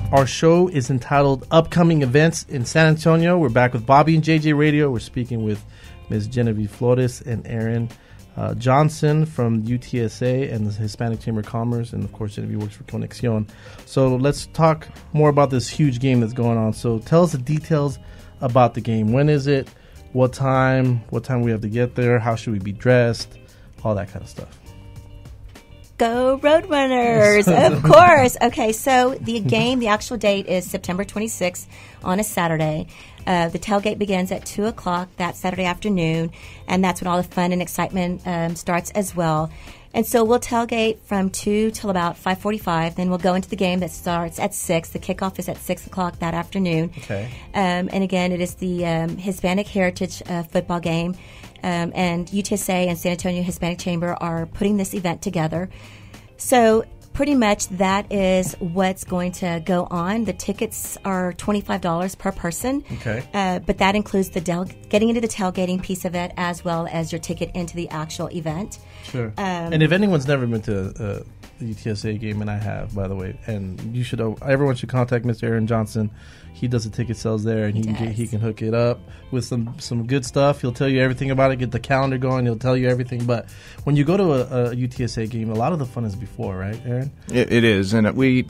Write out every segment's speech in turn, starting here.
Our show is entitled Upcoming Events in San Antonio. We're back with Bobby and JJ Radio. We're speaking with Ms. Genevieve Flores and Aaron Johnson from UTSA and the Hispanic Chamber of Commerce. And, of course, Genevieve works for Conexión. So let's talk more about this huge game that's going on. So tell us the details about the game. When is it? What time we have to get there? How should we be dressed? All that kind of stuff. Go Roadrunners, of course. Okay, so the game, the actual date is September 26th on a Saturday. The tailgate begins at 2 o'clock that Saturday afternoon, and that's when all the fun and excitement starts as well. And so we'll tailgate from 2 till about 5:45. Then we'll go into the game that starts at 6. The kickoff is at 6 o'clock that afternoon. Okay. And again, it is the Hispanic Heritage football game. And UTSA and San Antonio Hispanic Chamber are putting this event together. So pretty much that is what's going to go on. The tickets are $25 per person. Okay. But that includes the getting into the tailgating piece of it as well as your ticket into the actual event. Sure. And if anyone's never been to the UTSA game, and I have, by the way, and you should, everyone should contact Mr. Aaron Johnson. He does the ticket sales there, and he can hook it up with some good stuff. He'll tell you everything about it, get the calendar going. He'll tell you everything. But when you go to a UTSA game, a lot of the fun is before, right, Aaron? It is, and we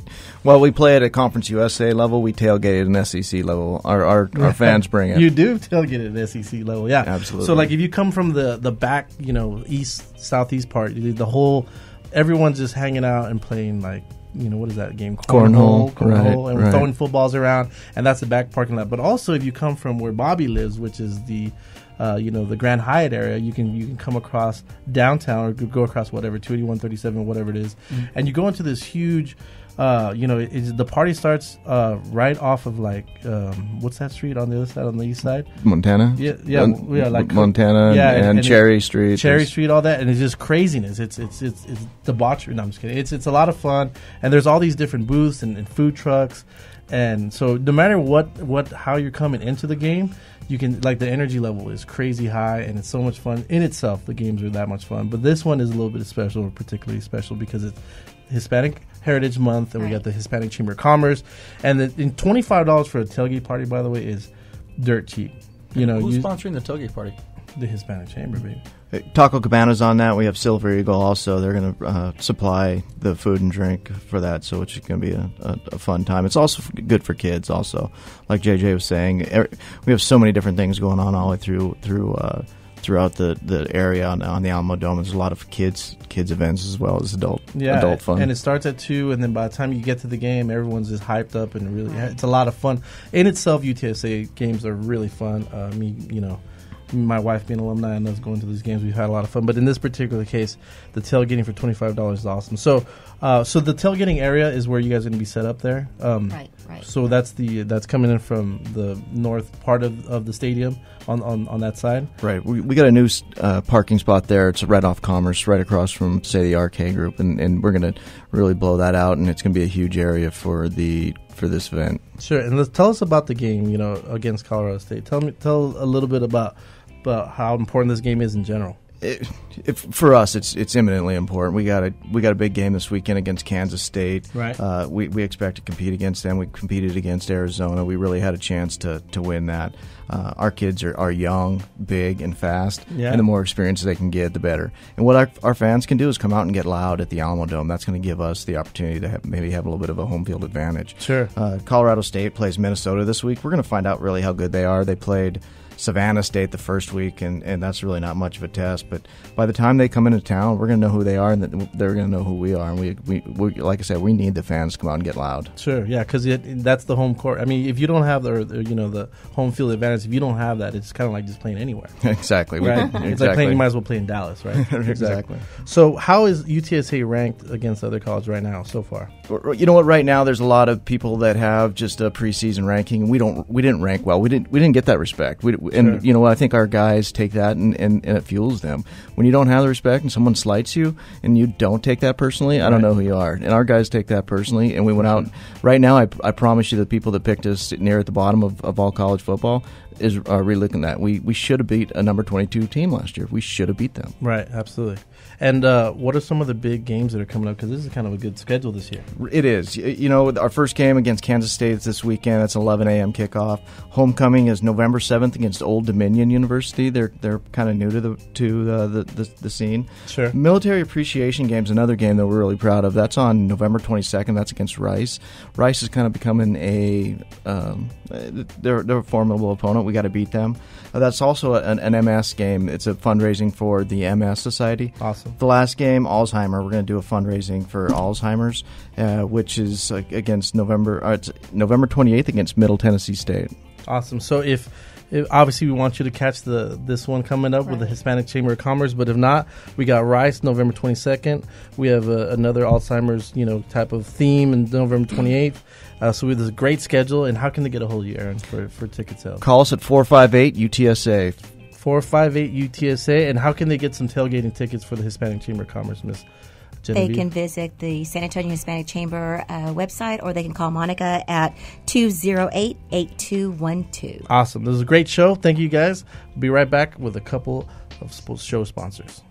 play it at Conference USA level. We tailgate at an SEC level. Our fans bring it. You do tailgate at an SEC level, yeah, absolutely. So like if you come from the back, east southeast part, the whole everyone's just hanging out and playing like. What is that game? Cornhole, and we're throwing footballs around, and that's the back parking lot. But also, if you come from where Bobby lives, which is the, the Grand Hyatt area, you can come across downtown or go across whatever 281, 37, whatever it is, and you go into this huge. The party starts right off of what's that street on the other side, on the east side? Montana. Like Montana and Cherry Street. Cherry Street, all that, and it's just craziness. It's debauchery. No, I'm just kidding. It's a lot of fun, and there's all these different booths and food trucks, and so no matter how you're coming into the game, you can the energy level is crazy high, and it's so much fun in itself. The games are that much fun, but this one is a little bit special, particularly special because it's Hispanic Heritage Month, and we got the Hispanic Chamber of Commerce, and $25 for a tailgate party, by the way, is dirt cheap. Who's sponsoring the tailgate party? The Hispanic Chamber, baby. Taco Cabana's on that. We have Silver Eagle also. They're going to supply the food and drink for that, so it's going to be a fun time. It's also good for kids also. Like JJ was saying, we have so many different things going on all the way throughout the area on the Alamo Dome. There's a lot of kids events as well as adult fun. And it starts at 2, and then by the time you get to the game, everyone's just hyped up, and really, it's a lot of fun. In itself, UTSA games are really fun. My wife being an alumni and us going to these games, we've had a lot of fun. But in this particular case, the tailgating for $25 is awesome. So the tailgating area is where you guys are going to be set up there. Right. So that's coming in from the north part of the stadium on that side. Right. We got a new parking spot there. It's right off Commerce, right across from, say, the RK Group, and we're going to really blow that out, and it's going to be a huge area for this event. Sure. And tell us about the game, against Colorado State. Tell a little bit about how important this game is in general. For us, it's eminently important. We got a big game this weekend against Kansas State. Right. We expect to compete against them. We competed against Arizona. We really had a chance to win that. Our kids are young, big, and fast, and the more experience they can get, the better. And what our fans can do is come out and get loud at the Alamo Dome. That's going to give us the opportunity to maybe have a little bit of a home field advantage. Sure. Colorado State plays Minnesota this week. We're going to find out really how good they are. They played Savannah State the first week, and that's really not much of a test. But by the time they come into town, we're going to know who they are, and they're going to know who we are. And we like I said, we need the fans to come out and get loud. Sure, yeah, because that's the home court. I mean, if you don't have the home field advantage, if you don't have that, it's kind of like just playing anywhere. Exactly. Right? Exactly. It's like playing. You might as well play in Dallas, right? Exactly. So, how is UTSA ranked against other colleges right now so far? You know what? Right now, there's a lot of people that have just a preseason ranking, and we didn't rank well. We didn't get that respect. And you know what? I think our guys take that and it fuels them. When you don't have the respect and someone slights you and you don't take that personally, I don't know who you are. And our guys take that personally, and we went out. Right now, I promise you, the people that picked us near at the bottom of all college football, is relooking that. We should have beat a number 22 team last year. We should have beat them. Right, absolutely. And what are some of the big games that are coming up? Because this is kind of a good schedule this year. It is. You know, our first game against Kansas State is this weekend. It's 11 a.m. kickoff. Homecoming is November 7th against Old Dominion University. They're kind of new to the scene. Sure. Military Appreciation Game's another game that we're really proud of. That's on November 22nd. That's against Rice. Rice is kind of becoming they're a formidable opponent. We got to beat them. That's also an MS game. It's a fundraising for the MS Society. Awesome. The last game, Alzheimer. We're going to do a fundraising for Alzheimer's, which is against it's November 28th against Middle Tennessee State. Awesome. So if obviously we want you to catch this one coming up with the Hispanic Chamber of Commerce, but if not, we got Rice November 22nd. We have another Alzheimer's type of theme in November 28th. So we have this great schedule. And how can they get a hold of you, Aaron, for ticket sales? Call us at 458 UTSA. 458 UTSA. And how can they get some tailgating tickets for the Hispanic Chamber of Commerce, Miss Genevieve? They can visit the San Antonio Hispanic Chamber website, or they can call Monica at 208-8212. Awesome. This is a great show. Thank you, guys. We'll be right back with a couple of show sponsors.